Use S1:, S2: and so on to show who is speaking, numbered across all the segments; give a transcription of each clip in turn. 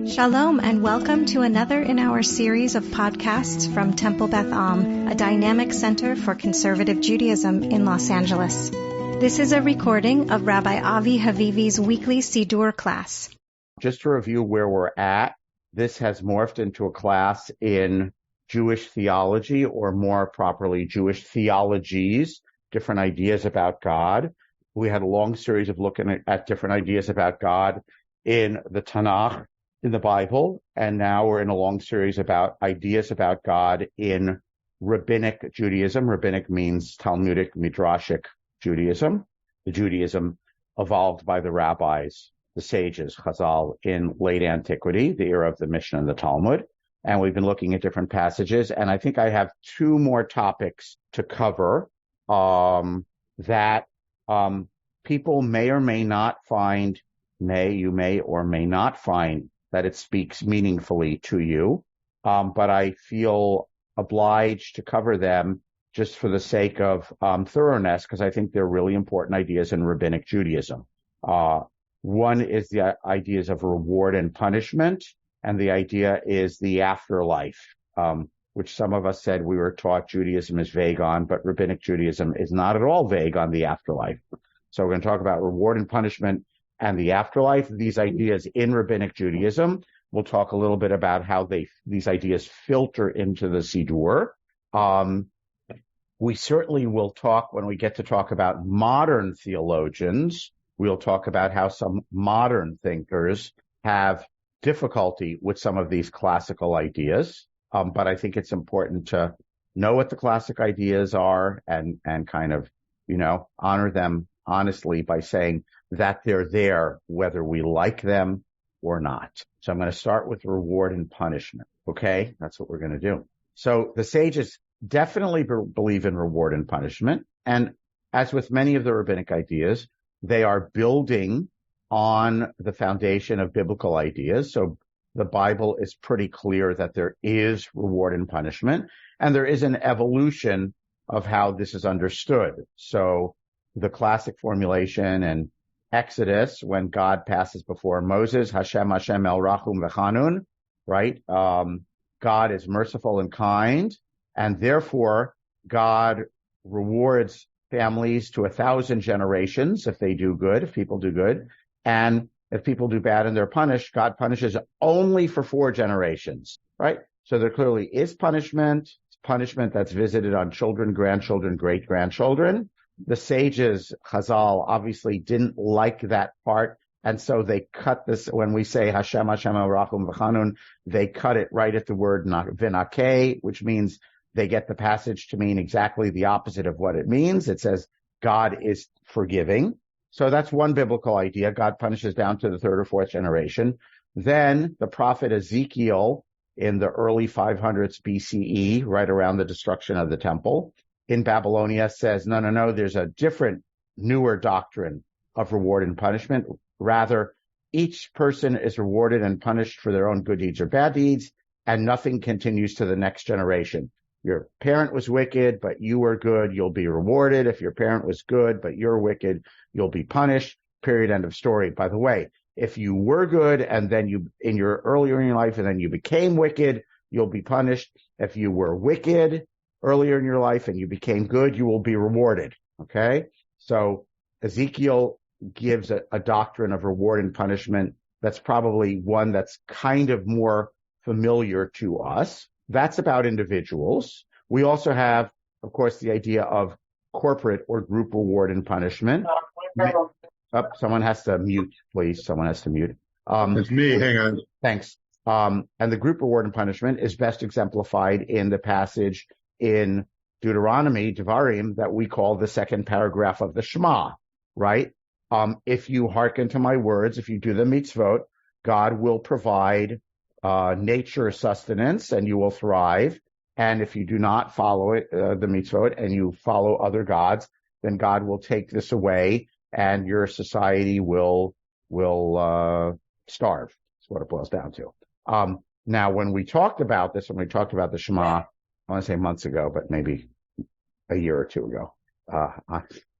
S1: Shalom and welcome to another in our series of podcasts from Temple Beth a dynamic center for conservative Judaism in Los Angeles. This is a recording of Rabbi Avi Havivi's weekly Siddur class.
S2: Just to review where we're at, this has morphed into a class in Jewish theology, or more properly, Jewish theologies, different ideas about God. We had a long series of looking at different ideas about God in the Tanakh, in the Bible, and now we're in a long series about ideas about God in Rabbinic Judaism. Rabbinic means Talmudic, Midrashic Judaism, the Judaism evolved by the rabbis, the sages, Chazal, in late antiquity, the era of the Mishnah and the Talmud. And we've been looking at different passages, and I think I have two more topics to cover that people may or may not find, you may or may not find that it speaks meaningfully to you, but I feel obliged to cover them just for the sake of thoroughness, because I think they're really important ideas in Rabbinic Judaism. One is the ideas of reward and punishment, and the idea is the afterlife, which some of us said we were taught Judaism is vague on, but Rabbinic Judaism is not at all vague on the afterlife. So we're going to talk about reward and punishment and the afterlife, these ideas in Rabbinic Judaism. We'll talk a little bit about how these ideas filter into the Siddur. We certainly will talk, when we get to talk about modern theologians, we'll talk about how some modern thinkers have difficulty with some of these classical ideas. But I think it's important to know what the classic ideas are and kind of, honor them honestly by saying that they're there, whether we like them or not. So I'm going to start with reward and punishment. Okay. That's what we're going to do. So the sages definitely believe in reward and punishment. And as with many of the rabbinic ideas, they are building on the foundation of biblical ideas. So the Bible is pretty clear that there is reward and punishment, and there is an evolution of how this is understood. So the classic formulation in Exodus, when God passes before Moses, Hashem el Rachum v'Chanun, right? God is merciful and kind, and therefore God rewards families to 1,000 generations if they do good, if people do good. And if people do bad and they're punished, God punishes only for 4 generations, right? So there clearly is punishment that's visited on children, grandchildren, great-grandchildren. The sages, Chazal, obviously didn't like that part, and so they cut this. When we say Hashem el Rachum v'Chanun, they cut it right at the word v'nakeh, which means they get the passage to mean exactly the opposite of what it means. It says God is forgiving. So that's one biblical idea. God punishes down to the 3rd or 4th generation. Then the prophet Ezekiel in the early 500s BCE, right around the destruction of the temple in Babylonia, says, no, there's a different, newer doctrine of reward and punishment. Rather, each person is rewarded and punished for their own good deeds or bad deeds, and nothing continues to the next generation. Your parent was wicked, but you were good, you'll be rewarded. If your parent was good, but you're wicked, you'll be punished. Period. End of story. By the way, if you were good and then earlier in your life and then you became wicked, you'll be punished. If you were wicked earlier in your life and you became good, you will be rewarded. Okay? So Ezekiel gives a doctrine of reward and punishment that's probably one that's kind of more familiar to us. That's about individuals. We also have, of course, the idea of corporate or group reward and punishment. Someone has to mute, please. Someone has to mute.
S3: It's me. Hang on.
S2: Thanks. And the group reward and punishment is best exemplified in the passage in Deuteronomy, Devarim, that we call the second paragraph of the Shema, right? If you hearken to my words, if you do the mitzvot, God will provide nature sustenance and you will thrive. And if you do not follow it, the mitzvot, and you follow other gods, then God will take this away and your society will starve. That's what it boils down to. Now, when we talked about this, when we talked about the Shema, I want to say months ago, but maybe a year or two ago,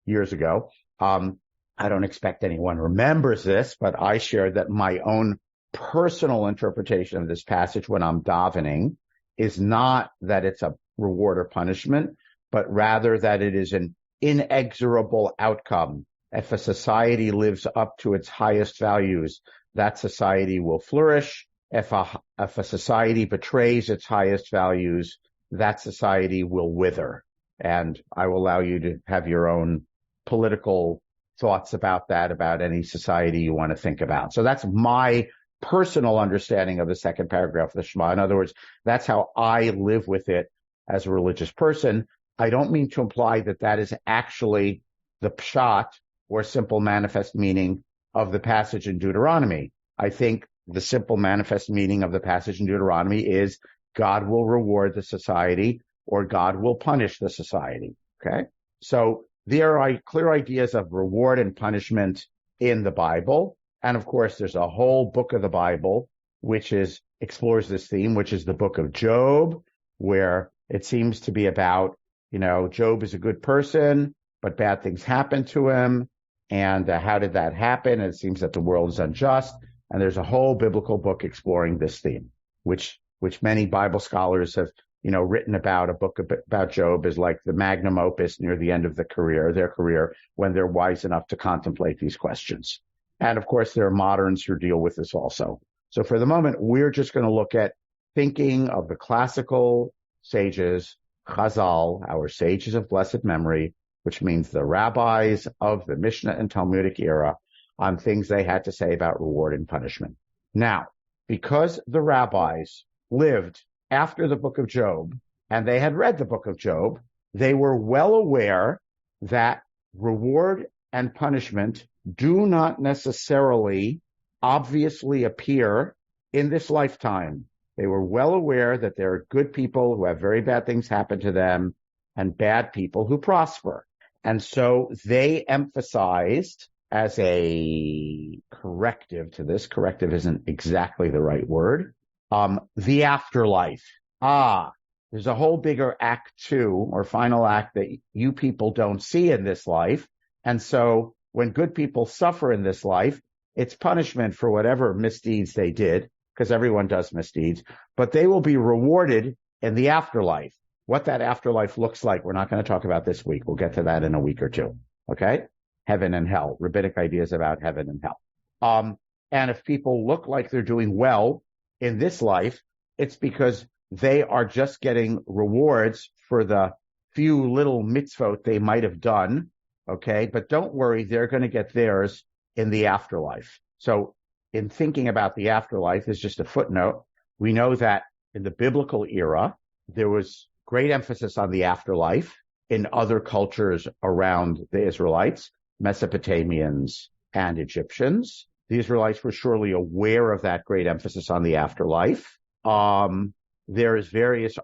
S2: years ago, I don't expect anyone remembers this, but I shared that my own personal interpretation of this passage when I'm davening is not that it's a reward or punishment, but rather that it is an inexorable outcome. If a society lives up to its highest values, that society will flourish. If a society betrays its highest values, that society will wither. And I will allow you to have your own political thoughts about that, about any society you want to think about. So that's my personal understanding of the second paragraph of the Shema. In other words, that's how I live with it as a religious person. I don't mean to imply that that is actually the pshat or simple manifest meaning of the passage in Deuteronomy. I think the simple manifest meaning of the passage in Deuteronomy is God will reward the society or God will punish the society. Okay? So there are clear ideas of reward and punishment in the Bible. And of course, there's a whole book of the Bible which explores this theme, which is the book of Job, where it seems to be about, Job is a good person, but bad things happen to him. And how did that happen? And it seems that the world is unjust. And there's a whole biblical book exploring this theme, which many Bible scholars have, written about. A book about Job is like the magnum opus near the end of their career, when they're wise enough to contemplate these questions. And of course, there are moderns who deal with this also. So for the moment, we're just going to look at thinking of the classical sages, Chazal, our sages of blessed memory, which means the rabbis of the Mishnah and Talmudic era, on things they had to say about reward and punishment. Now, because the rabbis lived after the book of Job, and they had read the book of Job, they were well aware that reward and punishment do not necessarily obviously appear in this lifetime. They were well aware that there are good people who have very bad things happen to them and bad people who prosper. And so they emphasized as a corrective to this, corrective isn't exactly the right word, the afterlife. There's a whole bigger act 2 or final act that you people don't see in this life. And so when good people suffer in this life, it's punishment for whatever misdeeds they did, because everyone does misdeeds, but they will be rewarded in the afterlife. What that afterlife looks like, we're not going to talk about this week. We'll get to that in a week or two. Okay? Heaven and hell, rabbinic ideas about heaven and hell. And if people look like they're doing well in this life, it's because they are just getting rewards for the few little mitzvot they might have done. Okay? But don't worry, they're going to get theirs in the afterlife. So in thinking about the afterlife, is just a footnote. We know that in the biblical era, there was great emphasis on the afterlife in other cultures around the Israelites, Mesopotamians and Egyptians. The Israelites were surely aware of that great emphasis on the afterlife. There is various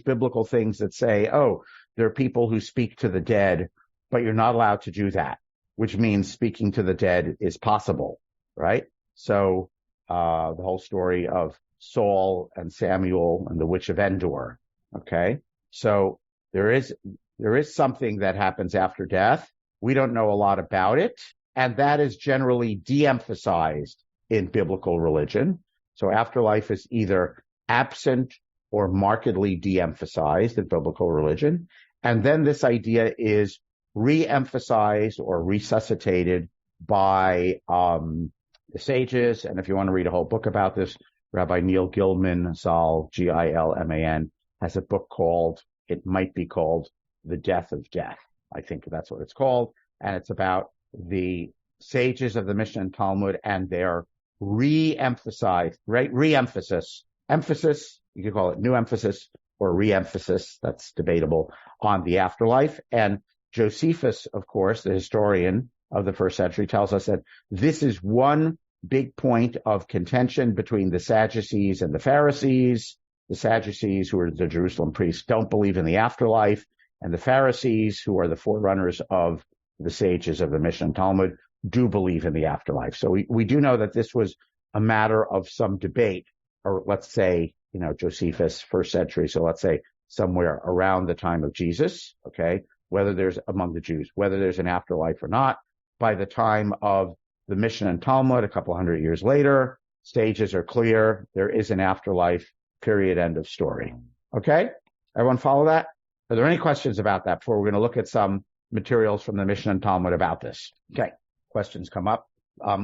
S2: biblical things that say, there are people who speak to the dead, but you're not allowed to do that, which means speaking to the dead is possible, right? So the whole story of Saul and Samuel and the witch of Endor, okay? So there is something that happens after death. We don't know a lot about it, and that is generally de-emphasized in biblical religion. So afterlife is either absent or markedly de-emphasized in biblical religion. And then this idea is re-emphasized or resuscitated by the sages. And if you want to read a whole book about this, Rabbi Neil Gilman, Zal, Gilman, has a book it might be called The Death of Death. I think that's what it's called. And it's about the sages of the Mishnah and Talmud and their re-emphasized, right? Re-emphasis. Emphasis, you could call it new emphasis or re-emphasis, that's debatable, on the afterlife. And Josephus, of course, the historian of the first century, tells us that this is one big point of contention between the Sadducees and the Pharisees. The Sadducees, who are the Jerusalem priests, don't believe in the afterlife, and the Pharisees, who are the forerunners of the sages of the Mishnah and Talmud, do believe in the afterlife. So we do know that this was a matter of some debate, or let's say, Josephus, first century, so let's say somewhere around the time of Jesus, okay, among the Jews, whether there's an afterlife or not. By the time of the Mishnah and Talmud a couple hundred years later. Stages are clear. There is an afterlife, period, end of story. Okay? Everyone follow that? Are there any questions about that before we're going to look at some materials from the Mishnah and Talmud about this? Okay. Questions come up.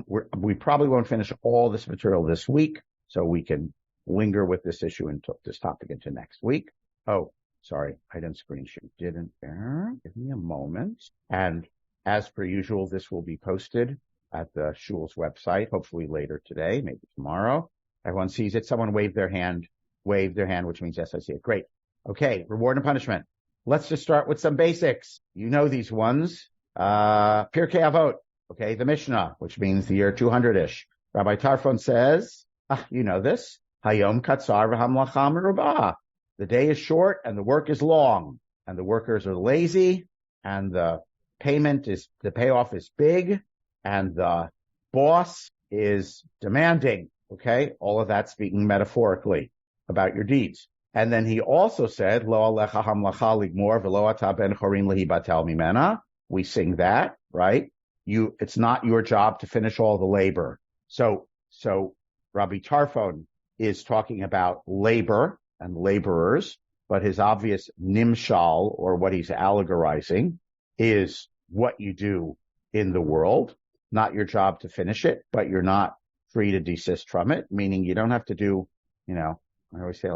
S2: We probably won't finish all this material this week, so we can linger with this issue until this topic into next week. Oh, sorry, I didn't screen share. Didn't there? Give me a moment. And as per usual, this will be posted at the shul's website, hopefully later today, maybe tomorrow. Everyone sees it. Someone waved their hand, which means yes, I see it. Great. Okay, reward and punishment. Let's just start with some basics. You know these ones. Pirkei Avot. Okay, the Mishnah, which means the year 200-ish. Rabbi Tarfon says, you know this. Hayom katzar v'hamlacha merubah. The day is short and the work is long, and the workers are lazy, and the payoff is big, and the boss is demanding. Okay, all of that speaking metaphorically about your deeds. And then he also said, Lo alecha hamlacha ligmor v'lo ata ben chorin lehi batel mimena. We sing that, right? It's not your job to finish all the labor. So Rabbi Tarfon is talking about labor and laborers, but his obvious nimshal, or what he's allegorizing, is what you do in the world. Not your job to finish it, but you're not free to desist from it, meaning you don't have to do, I always say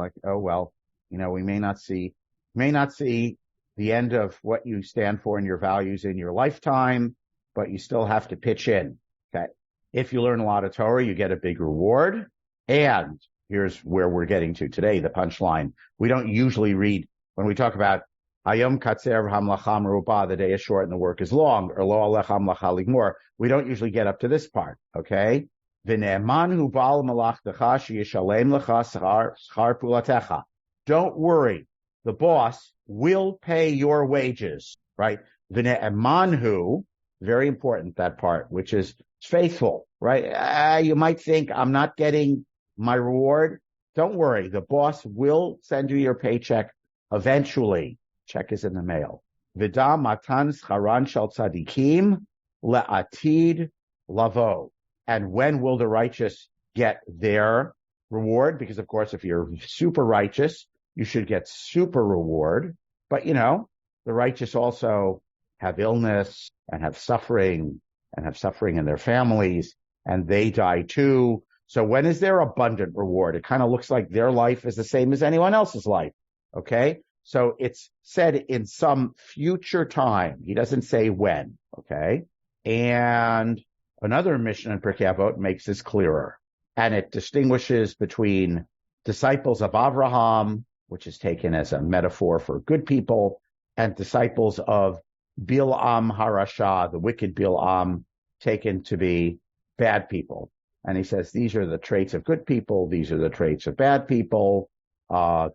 S2: we may not see the end of what you stand for and your values in your lifetime, but you still have to pitch in. Okay. If you learn a lot of Torah, you get a big reward. And here's where we're getting to today, the punchline. We don't usually read, when we talk about Hayom katzer v'hamlacha merubah, the day is short and the work is long, or lo alecha hamlacha ligmor, we don't usually get up to this part. Okay. V'ne'eman hu ba'al malachtecha sheyishalem lecha schar pulatecha. Don't worry. The boss will pay your wages, right? V'ne'eman, very important, that part, which is faithful, right? You might think I'm not getting my reward. Don't worry. The boss will send you your paycheck eventually. Check is in the mail. V'da matan scharan shel tzadikim le'atid lavo. And when will the righteous get their reward? Because, of course, if you're super righteous, you should get super reward. But, the righteous also have illness and have suffering in their families, and they die too. So when is their abundant reward? It kind of looks like their life is the same as anyone else's life. Okay? So it's said in some future time. He doesn't say when. Okay? And another Mishnah in Pirkei Avot makes this clearer. And it distinguishes between disciples of Avraham, which is taken as a metaphor for good people, and disciples of Bil'am Harasha, the wicked Bil'am, taken to be bad people. And he says, these are the traits of good people, these are the traits of bad people,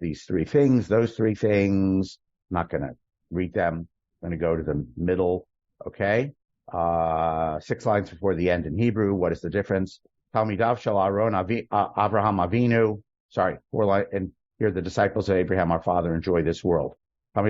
S2: these three things, those three things. I'm not going to read them. I'm going to go to the middle, okay? 6 lines before the end in Hebrew. What is the difference? Talmidav shel Aaron Avraham Avinu. 4 lines, and here the disciples of Abraham, our father, enjoy this world. They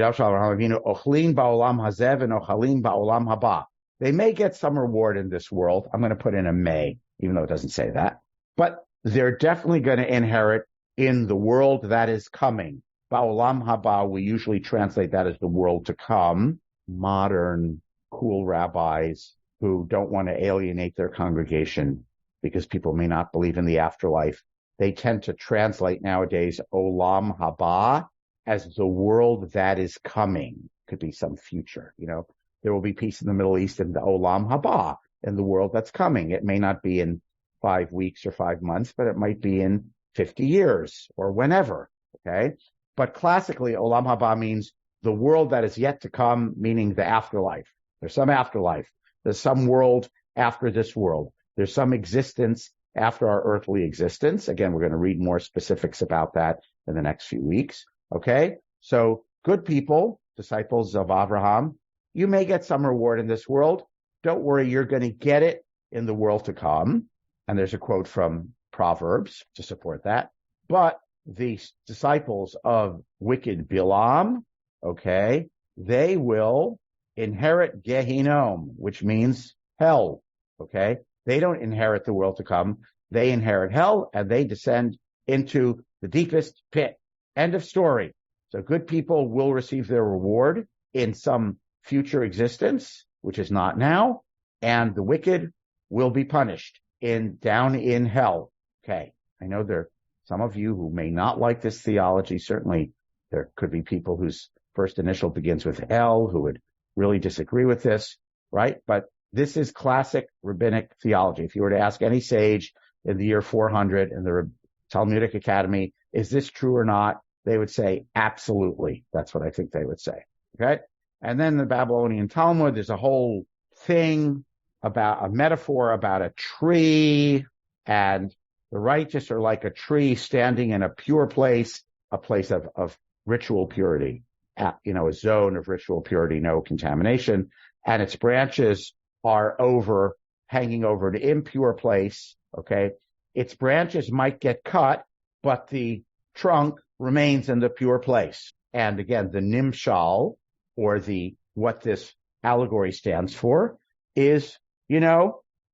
S2: may get some reward in this world. I'm going to put in a may, even though it doesn't say that. But they're definitely going to inherit in the world that is coming. Ba'olam haba, we usually translate that as the world to come. Modern, cool rabbis who don't want to alienate their congregation because people may not believe in the afterlife, they tend to translate nowadays olam haba as the world that is coming. Could be some future, there will be peace in the Middle East in the olam haba, in the world that's coming. It may not be in 5 weeks or 5 months, but it might be in 50 years or whenever. Okay. But classically, olam haba means the world that is yet to come, meaning the afterlife. There's some afterlife. There's some world after this world. There's some existence after our earthly existence. Again, we're going to read more specifics about that in the next few weeks. Okay? So good people, disciples of Avraham, you may get some reward in this world. Don't worry, you're going to get it in the world to come. And there's a quote from Proverbs to support that. But the disciples of wicked Bilam, okay, they will inherit Gehinnom, which means hell. Okay? They don't inherit the world to come. They inherit hell, and they descend into the deepest pit. End of story. So good people will receive their reward in some future existence, which is not now, and the wicked will be punished down in hell. Okay. I know there are some of you who may not like this theology. Certainly there could be people whose first initial begins with L who would really disagree with this, right? But this is classic rabbinic theology. If you were to ask any sage in the year 400 in the Talmudic Academy, is this true or not? They would say, absolutely. That's what I think they would say. Okay. And then the Babylonian Talmud, there's a whole thing about a metaphor about a tree, and the righteous are like a tree standing in a pure place, a place of ritual purity, a zone of ritual purity, no contamination. And its branches are hanging over an impure place. Okay. Its branches might get cut, but the trunk remains in the pure place. And again, the nimshal, or what this allegory stands for, is,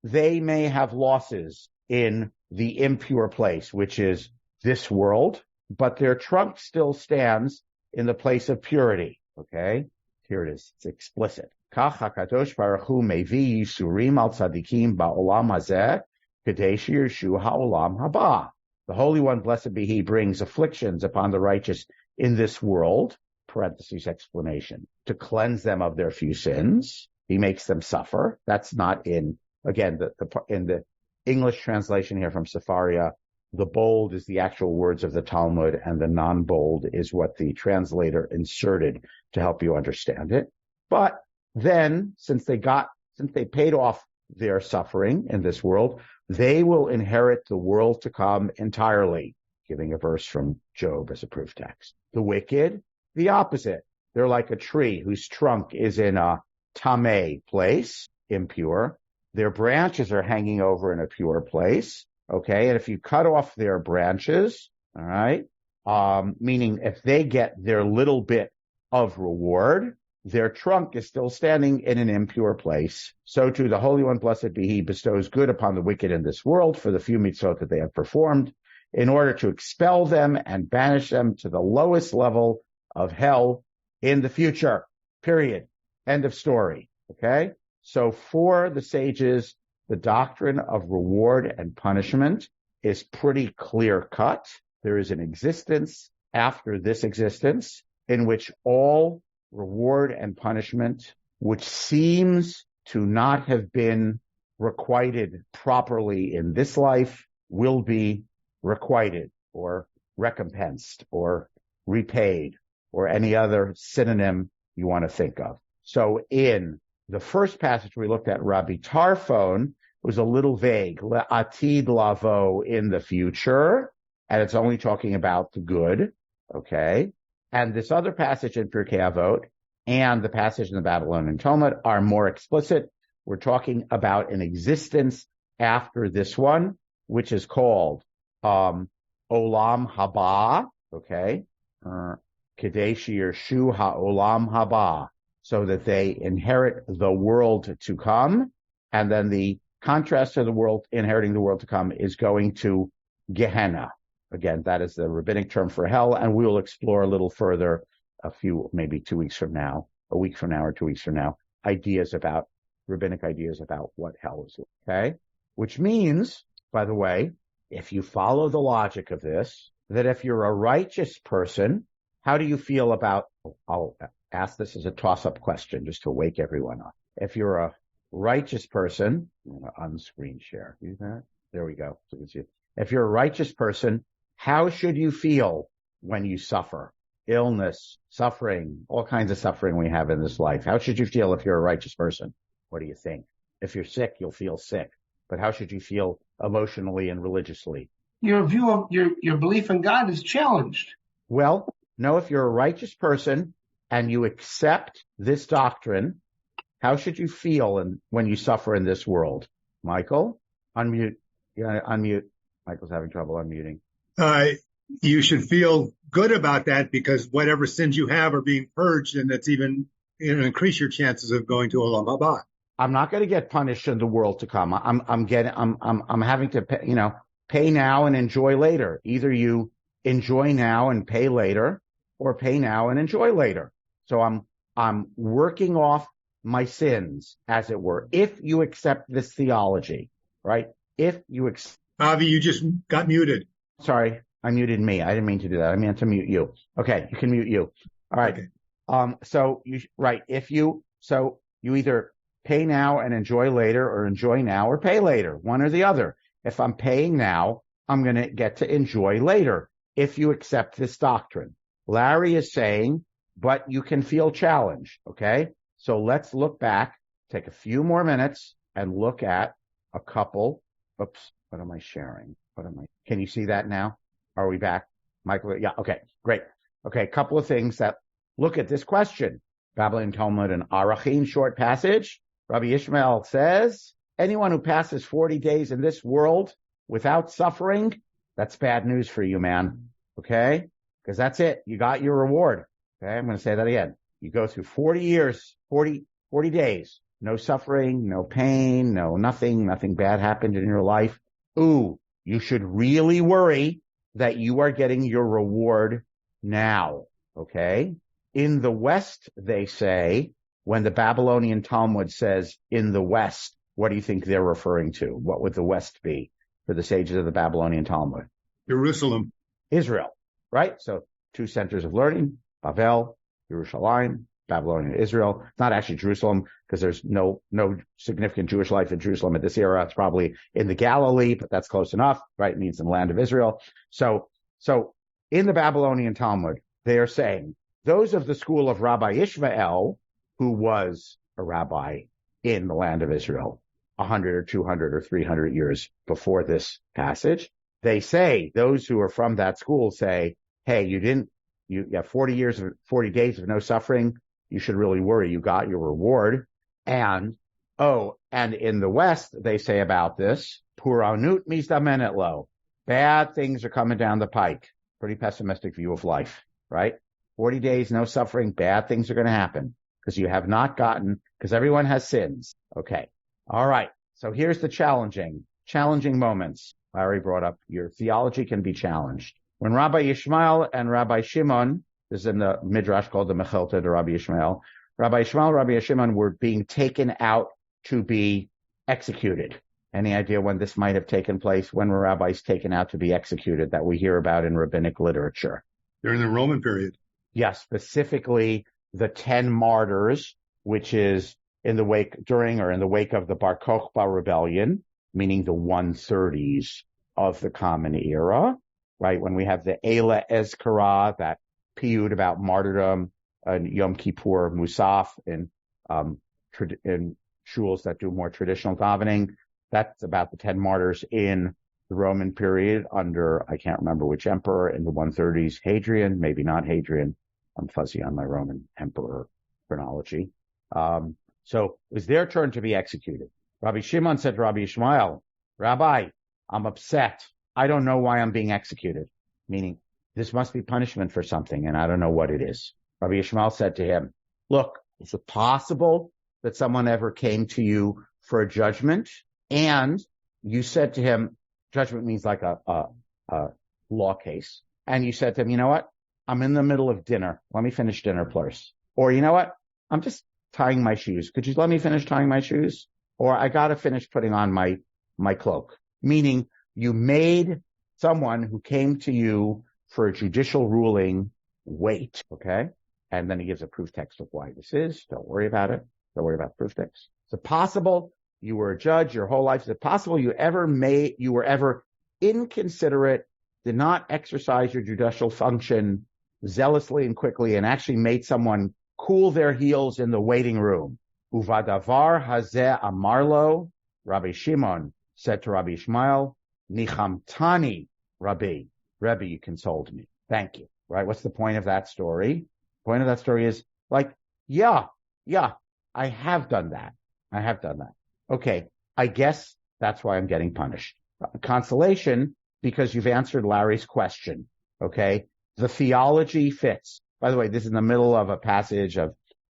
S2: they may have losses in the impure place, which is this world, but their trunk still stands in the place of purity. Okay? Here it is. It's explicit. Kach HaKadosh Baruch Hu mevi yisurim al tzadikim ba'olam hazeh kedei shirshu ha'olam haba. The Holy One, blessed be He, brings afflictions upon the righteous in this world, parentheses explanation, to cleanse them of their few sins. He makes them suffer. That's not in the English translation here from Sefaria. The bold is the actual words of the Talmud, and the non-bold is what the translator inserted to help you understand it. But then, since they paid off their suffering in this world, they will inherit the world to come entirely, giving a verse from Job as a proof text. The wicked, the opposite. They're like a tree whose trunk is in a tameh place, impure. Their branches are hanging over in a pure place. Okay. And if you cut off their branches, all right, meaning if they get their little bit of reward, their trunk is still standing in an impure place. So too, the Holy One, blessed be He, bestows good upon the wicked in this world for the few mitzvot that they have performed, in order to expel them and banish them to the lowest level of hell in the future. Period. End of story. Okay? So for the sages, the doctrine of reward and punishment is pretty clear cut. There is an existence after this existence in which all reward and punishment, which seems to not have been requited properly in this life, will be requited or recompensed or repaid or any other synonym you want to think of. So in the first passage we looked at, Rabbi Tarfon was a little vague. Le'atid lavo, in the future, and it's only talking about the good, okay? And this other passage in Pirkei Avot and the passage in the Babylonian Talmud are more explicit. We're talking about an existence after this one, which is called Olam Haba, okay? Kedei shirshu ha'olam haba, so that they inherit the world to come. And then the contrast to the world, inheriting the world to come, is going to Gehenna. Again, that is the rabbinic term for hell, and we will explore a little further maybe 2 weeks from now, a week from now or 2 weeks from now, rabbinic ideas about what hell is, okay? Which means, by the way, if you follow the logic of this, that if you're a righteous person, how do you feel about, I'll ask this as a toss-up question just to wake everyone up. If you're a righteous person, I'm going to unscreen share. Do that? There we go. So you can see it. If you're a righteous person, how should you feel when you suffer? Illness, suffering, all kinds of suffering we have in this life. How should you feel if you're a righteous person? What do you think? If you're sick, you'll feel sick. But how should you feel emotionally and religiously?
S3: Your view of your belief in God is challenged.
S2: Well, no, if you're a righteous person and you accept this doctrine, how should you feel when you suffer in this world? Michael, unmute. Yeah, unmute. Michael's having trouble unmuting.
S4: You should feel good about that, because whatever sins you have are being purged, and that's even increase your chances of going to Olam Haba.
S2: I'm not going to get punished in the world to come. I'm having to pay, pay now and enjoy later. Either you enjoy now and pay later, or pay now and enjoy later. So I'm working off my sins, as it were, if you accept this theology, right? If you
S4: Avi, you just got muted.
S2: Sorry, I muted me. I didn't mean to do that. I meant to mute you. Okay, you can mute you. All right. Okay. So you either pay now and enjoy later, or enjoy now or pay later, one or the other. If I'm paying now, I'm going to get to enjoy later if you accept this doctrine. Larry is saying, but you can feel challenged. Okay. So let's look back, take a few more minutes and look at a couple. Oops. What am I sharing? Can you see that now? Are we back? Michael? Yeah. Okay. Great. Okay. A couple of things that look at this question. Babylonian Talmud and Arachin, short passage. Rabbi Ishmael says, anyone who passes 40 days in this world without suffering, that's bad news for you, man. Okay? Because that's it. You got your reward. Okay? I'm going to say that again. You go through 40 years, 40 days, no suffering, no pain, nothing bad happened in your life. Ooh, you should really worry that you are getting your reward now. Okay? In the West, they say, when the Babylonian Talmud says in the West, what do you think they're referring to? What would the West be for the sages of the Babylonian Talmud?
S4: Jerusalem.
S2: Israel, right? So 2 centers of learning, Babel, Jerusalem, Babylonian, Israel. It's not actually Jerusalem because there's no significant Jewish life in Jerusalem at this era. It's probably in the Galilee, but that's close enough, right? It means in the land of Israel. So in the Babylonian Talmud, they are saying those of the school of Rabbi Ishmael, who was a rabbi in the land of Israel 100 or 200 or 300 years before this passage, they say, those who are from that school say, hey, you have 40 days of no suffering. You should really worry. You got your reward. And in the West, they say about this, Puranut mizdamenet lo. Bad things are coming down the pike. Pretty pessimistic view of life, right? 40 days, no suffering, bad things are going to happen because you have not gotten, because everyone has sins. Okay. All right. So here's the challenging moments. Larry brought up your theology can be challenged. When Rabbi Ishmael and Rabbi Shimon, this is in the Midrash called the Mechilta to Rabbi Ishmael, Rabbi Ishmael and Rabbi Shimon were being taken out to be executed. Any idea when this might have taken place? When were rabbis taken out to be executed that we hear about in rabbinic literature?
S4: During the Roman period.
S2: Yes, specifically the 10 martyrs, which is in the wake of the Bar Kokhba rebellion, meaning the 130s of the Common Era, right? When we have the Eila Ezkara, that piyut about martyrdom, and Yom Kippur Musaf in shuls that do more traditional davening. That's about the 10 martyrs in the Roman period under, I can't remember which emperor, in the 130s, Hadrian, maybe not Hadrian. I'm fuzzy on my Roman emperor chronology. So it was their turn to be executed. Rabbi Shimon said to Rabbi Ishmael, Rabbi, I'm upset. I don't know why I'm being executed. Meaning, this must be punishment for something, and I don't know what it is. Rabbi Ishmael said to him, look, is it possible that someone ever came to you for a judgment? And you said to him, judgment means like a law case. And you said to him, you know what? I'm in the middle of dinner. Let me finish dinner first. Or you know what? I'm just tying my shoes. Could you let me finish tying my shoes? Or I got to finish putting on my cloak. Meaning you made someone who came to you for a judicial ruling wait. Okay. And then he gives a proof text of why this is. Don't worry about it. Don't worry about the proof text. Is it possible you were a judge your whole life? Is it possible you were ever inconsiderate, did not exercise your judicial function zealously and quickly, and actually made someone cool their heels in the waiting room? Uvadavar hazeh amarlo, Rabbi Shimon said to Rabbi Ishmael, Nichamtani, Rabbi, you consoled me. Thank you. Right? What's the point of that story? The point of that story is like, yeah, I have done that. Okay. I guess that's why I'm getting punished. Consolation, because you've answered Larry's question. Okay. The theology fits. By the way, this is in the middle of a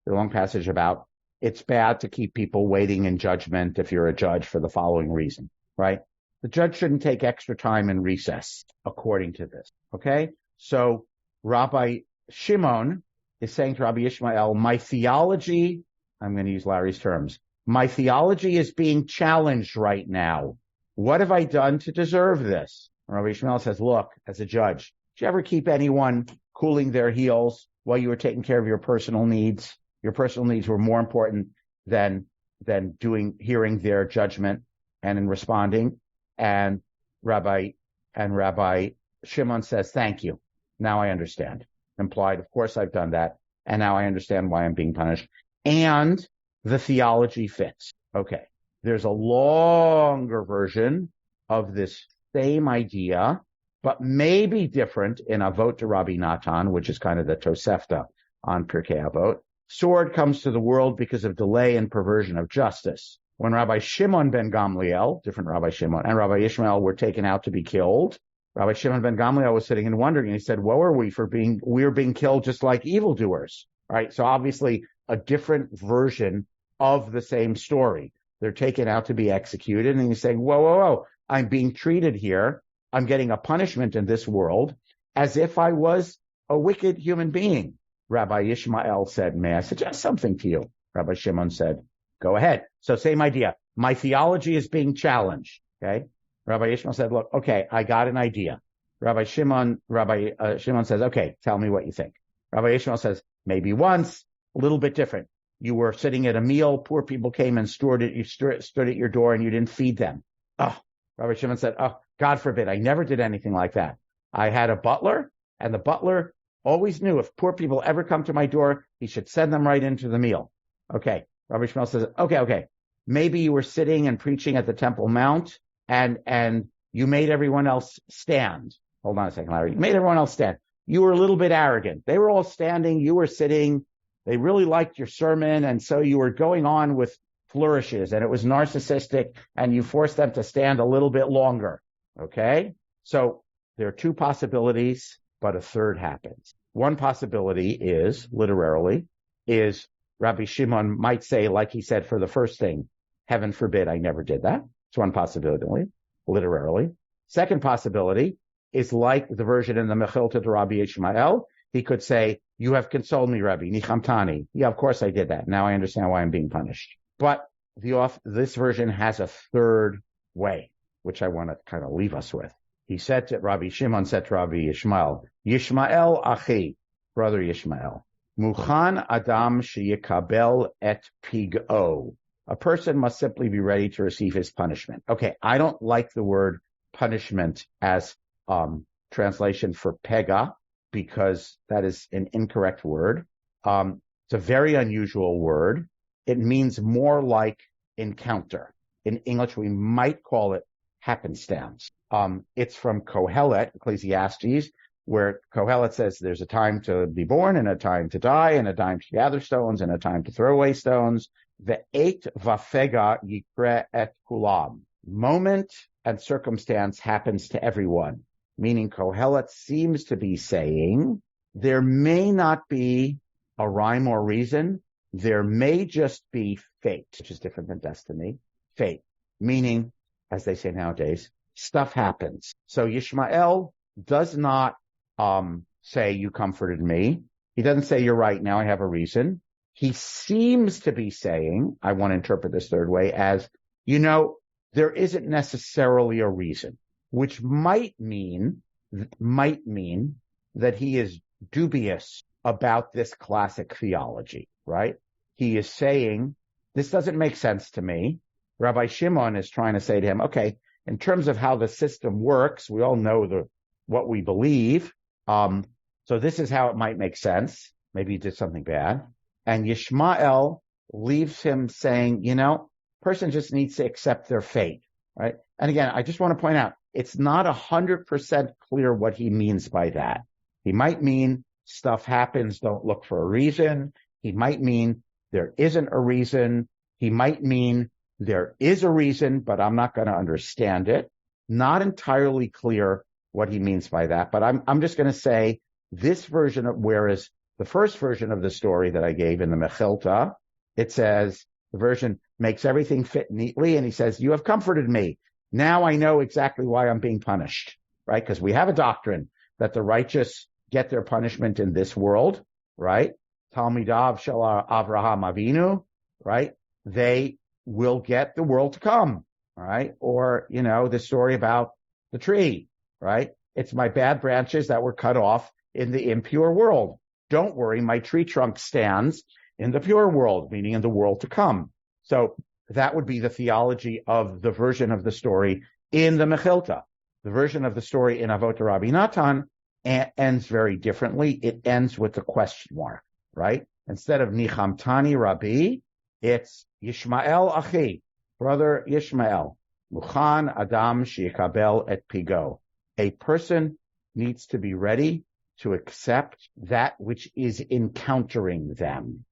S2: long passage about it's bad to keep people waiting in judgment if you're a judge for the following reason, right? The judge shouldn't take extra time in recess, according to this, okay? So Rabbi Shimon is saying to Rabbi Ishmael, my theology, I'm going to use Larry's terms, my theology is being challenged right now. What have I done to deserve this? And Rabbi Ishmael says, look, as a judge, did you ever keep anyone cooling their heels while you were taking care of your personal needs? Your personal needs were more important than hearing their judgment and responding. And Rabbi Shimon says, thank you. Now I understand. Implied, of course I've done that. And now I understand why I'm being punished. And the theology fits. Okay. There's a longer version of this same idea, but maybe different in Avot to Rabbi Natan, which is kind of the Tosefta on Pirkei Avot. Sword comes to the world because of delay and perversion of justice. When Rabbi Shimon ben Gamliel, different Rabbi Shimon, and Rabbi Ishmael were taken out to be killed, Rabbi Shimon ben Gamliel was sitting and wondering, and he said, woe are we we're being killed just like evildoers, right? So obviously a different version of the same story. They're taken out to be executed, and he's saying, whoa, I'm being treated here. I'm getting a punishment in this world as if I was a wicked human being. Rabbi Ishmael said, may I suggest something to you? Rabbi Shimon said, go ahead. So same idea. My theology is being challenged. Okay. Rabbi Ishmael said, look, okay, I got an idea. Rabbi Shimon says, okay, tell me what you think. Rabbi Ishmael says, maybe once, a little bit different. You were sitting at a meal, poor people came and stood at your door and you didn't feed them. Oh, Rabbi Shimon said, oh, God forbid, I never did anything like that. I had a butler, and the butler always knew if poor people ever come to my door, he should send them right into the meal. Okay. Rabbi Shmuel says, okay. Maybe you were sitting and preaching at the Temple Mount and you made everyone else stand. Hold on a second, Larry. You made everyone else stand. You were a little bit arrogant. They were all standing. You were sitting. They really liked your sermon. And so you were going on with flourishes and it was narcissistic and you forced them to stand a little bit longer. Okay. So there are two possibilities, but a third happens. One possibility is, literally, Rabbi Shimon might say, like he said for the first thing, heaven forbid I never did that. It's one possibility, literally. Second possibility is like the version in the Mechilta to Rabbi Ishmael. He could say, you have consoled me, Rabbi, nichamtani. Yeah, of course I did that. Now I understand why I'm being punished. But this version has a third way, which I want to kind of leave us with. Rabbi Shimon said to Rabbi Ishmael, Yishmael achi, brother Yishmael, Muchan Adam sheyikabel et pig'o. A person must simply be ready to receive his punishment. Okay, I don't like the word punishment as translation for pega because that is an incorrect word. It's a very unusual word. It means more like encounter. In English, we might call it happenstance. It's from Kohelet, Ecclesiastes, where Kohelet says there's a time to be born and a time to die and a time to gather stones and a time to throw away stones. The eight vafega yikre et kulam. Moment and circumstance happens to everyone, meaning Kohelet seems to be saying there may not be a rhyme or reason. There may just be fate, which is different than destiny. Fate, meaning, as they say nowadays, stuff happens. So Yishmael does not say, you comforted me. He doesn't say, you're right, now I have a reason. He seems to be saying, I want to interpret this third way as, there isn't necessarily a reason, which might mean that he is dubious about this classic theology, right? He is saying, this doesn't make sense to me. Rabbi Shimon is trying to say to him, okay, in terms of how the system works, we all know what we believe. So this is how it might make sense. Maybe he did something bad. And Yishmael leaves him saying, person just needs to accept their fate, right? And again, I just want to point out, it's not 100% clear what he means by that. He might mean stuff happens, don't look for a reason. He might mean there isn't a reason. He might mean there is a reason, but I'm not going to understand it. Not entirely clear what he means by that, but I'm just going to say this version whereas the first version of the story that I gave in the Mechilta it says, the version makes everything fit neatly, and he says, you have comforted me. Now I know exactly why I'm being punished, right? Because we have a doctrine that the righteous get their punishment in this world, right? Talmidav shel Avraham Avinu, right? They will get the world to come, right? Or, the story about the tree, right? It's my bad branches that were cut off in the impure world. Don't worry, my tree trunk stands in the pure world, meaning in the world to come. So that would be the theology of the version of the story in the Mechilta. The version of the story in Avot Rabbi Natan ends very differently. It ends with a question mark, right? Instead of Nichamtani Rabbi, it's Yishmael Achi, brother Yishmael, Muchan Adam Sheyikabel et Pigo. A person needs to be ready to accept that which is encountering them.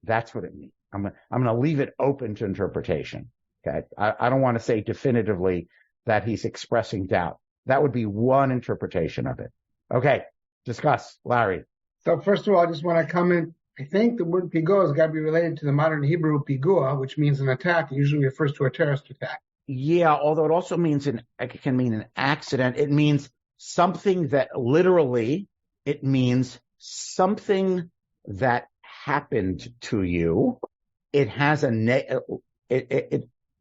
S2: That's what it means. I'm going to leave it open to interpretation. Okay. I don't want to say definitively that he's expressing doubt. That would be one interpretation of it. Okay. Discuss, Larry.
S3: So first of all, I just want to comment. I think the word pigua has got to be related to the modern Hebrew pigua, which means an attack. It usually refers to a terrorist attack.
S2: Yeah, although it also means it can mean an accident. It means something that literally, it means something that happened to you. It has lifgoa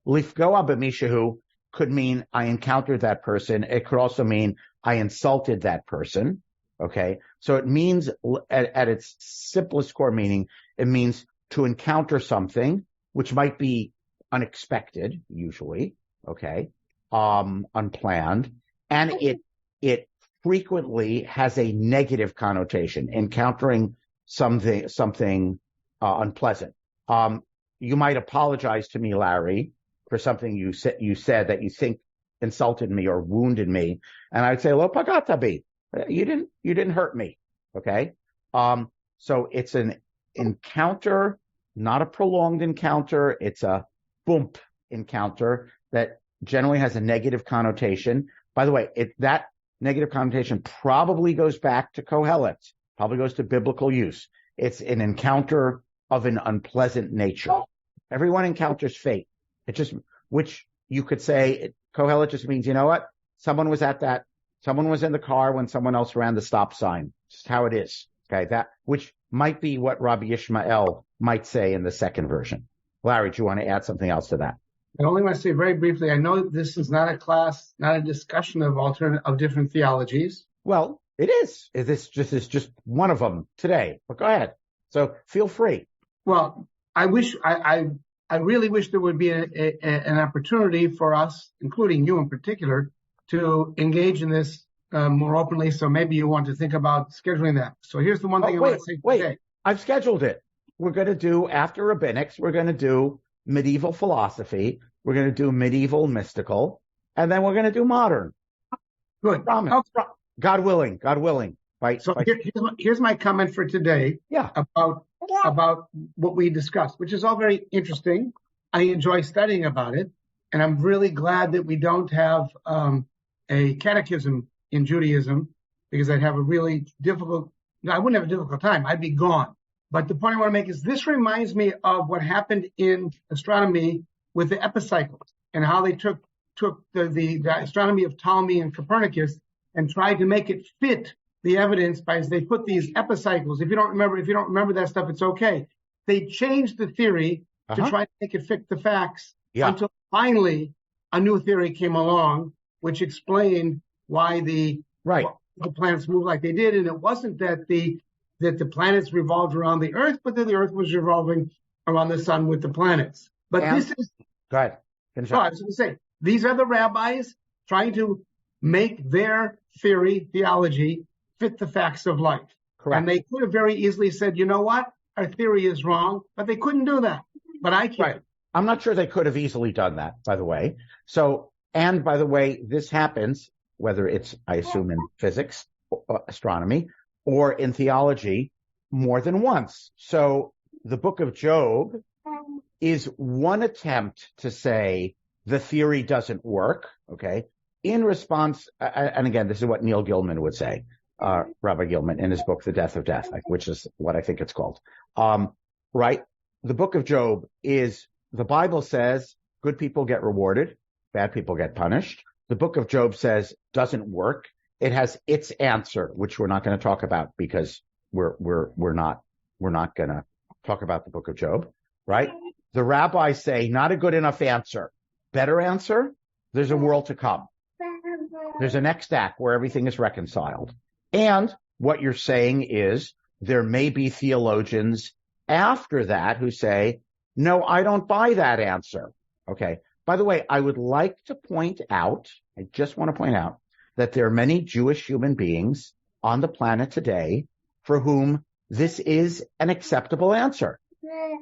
S2: b'mishahu could mean I encountered that person. It could also mean I insulted that person. Okay. So it means at its simplest core meaning, it means to encounter something which might be unexpected, usually. Okay. Unplanned. And it frequently has a negative connotation, encountering something unpleasant. You might apologize to me, Larry, for something you said that you think insulted me or wounded me, and I'd say, "Lo pagata bi." You didn't hurt me. Okay. So it's an encounter, not a prolonged encounter. It's a bump encounter that generally has a negative connotation. By the way, that negative connotation probably goes back to Kohelet, probably goes to biblical use. It's an encounter of an unpleasant nature. Everyone encounters fate. Which you could say, Kohelet just means, you know what? Someone was in the car when someone else ran the stop sign. Just how it is. Okay. Which might be what Rabbi Ishmael might say in the second version. Larry, do you want to add something else to that?
S3: I only want to say very briefly, I know this is not a class, not a discussion of different theologies.
S2: Well, it is. This is just one of them today, but go ahead. So feel free.
S3: Well, I really wish there would be an opportunity for us, including you in particular, to engage in this more openly. So maybe you want to think about scheduling that. So here's the one thing I want to say today.
S2: I've scheduled it. We're going to do, after rabbinics, we're going to do medieval philosophy. We're going to do medieval mystical, and then we're going to do modern.
S3: Good.
S2: Promise. Okay. God willing. Right.
S3: So here's my comment for today.
S2: Yeah.
S3: About what we discussed, which is all very interesting. I enjoy studying about it, and I'm really glad that we don't have a catechism in Judaism, because I'd have I wouldn't have a difficult time. I'd be gone. But the point I want to make is this reminds me of what happened in astronomy with the epicycles and how they took the astronomy of Ptolemy and Copernicus and tried to make it fit the evidence as they put these epicycles. If you don't remember that stuff, it's okay. They changed the theory to try to make it fit the facts until finally a new theory came along, which explained why the planets move like they did. And it wasn't that the planets revolved around the Earth, but that the Earth was revolving around the sun with the planets. But this is...
S2: Go ahead.
S3: I was going to say, these are the rabbis trying to make their theology fit the facts of life.
S2: Correct.
S3: And they could have very easily said, you know what? Our theory is wrong, but they couldn't do that. But I can.
S2: Right. I'm not sure they could have easily done that, by the way. So, and by the way, this happens, whether it's, I assume, in physics, astronomy, or in theology, more than once. So the book of Job is one attempt to say the theory doesn't work, okay? In response, and again, this is what Neil Gilman would say, Rabbi Gilman, in his book, The Death of Death, which is what I think it's called. Right? the book of Job is, the Bible says good people get rewarded, bad people get punished. The book of Job says doesn't work. It has its answer, which we're not going to talk about because we're not going to talk about the book of Job, right? The rabbis say not a good enough answer. Better answer, there's a world to come. There's a next act where everything is reconciled. And what you're saying is there may be theologians after that who say, no, I don't buy that answer. Okay. By the way, I would like to point out, I just want to point out that there are many Jewish human beings on the planet today for whom this is an acceptable answer.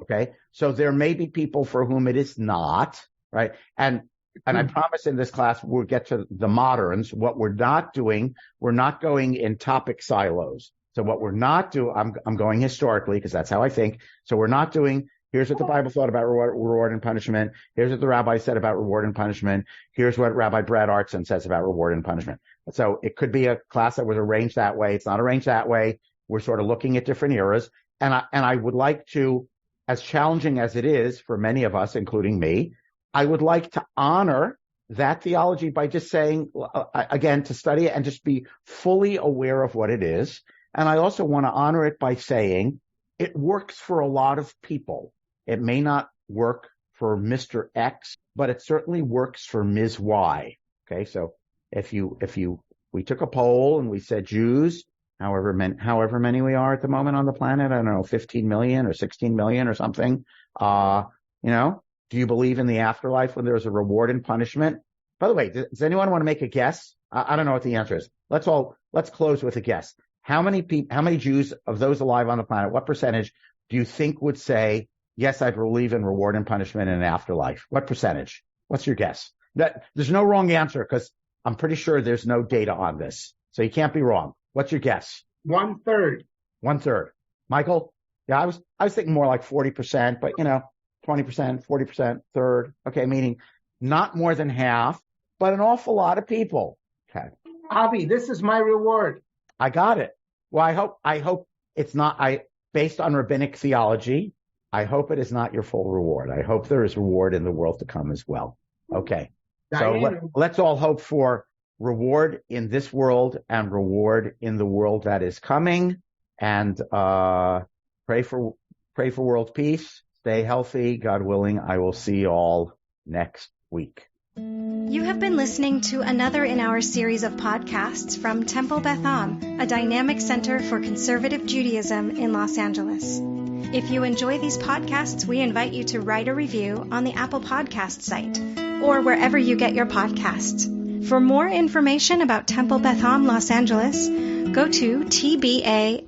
S2: Okay. So there may be people for whom it is not, right? And I promise in this class, we'll get to the moderns. What we're not doing, we're not going in topic silos. So what we're not doing, I'm going historically because that's how I think. So we're not doing, here's what the Bible thought about reward and punishment. Here's what the rabbi said about reward and punishment. Here's what Rabbi Brad Artson says about reward and punishment. So it could be a class that was arranged that way. It's not arranged that way. We're sort of looking at different eras. And I would like to, as challenging as it is for many of us, including me, I would like to honor that theology by just saying, again, to study it and just be fully aware of what it is. And I also want to honor it by saying it works for a lot of people. It may not work for Mr. X, but it certainly works for Ms. Y. Okay. So we took a poll and we said Jews, however many we are at the moment on the planet, I don't know, 15 million or 16 million or something, do you believe in the afterlife when there's a reward and punishment? By the way, does anyone want to make a guess? I don't know what the answer is. Let's close with a guess. How many Jews of those alive on the planet, what percentage do you think would say, yes, I believe in reward and punishment in an afterlife? What percentage? What's your guess? There's no wrong answer because I'm pretty sure there's no data on this. So you can't be wrong. What's your guess?
S3: 1/3.
S2: 1/3. Michael? Yeah, I was thinking more like 40%, but 20%, 40%, third. Okay, meaning not more than half, but an awful lot of people. Okay.
S3: Avi, this is my reward.
S2: I got it. Well, I hope it's not, based on rabbinic theology, I hope it is not your full reward. I hope there is reward in the world to come as well. Okay. So let's all hope for reward in this world and reward in the world that is coming, and pray for world peace. Stay healthy. God willing, I will see you all next week.
S1: You have been listening to another in our series of podcasts from Temple Beth Am, a dynamic center for conservative Judaism in Los Angeles. If you enjoy these podcasts, we invite you to write a review on the Apple Podcast site or wherever you get your podcasts. For more information about Temple Beth Am Los Angeles, go to tbala.org.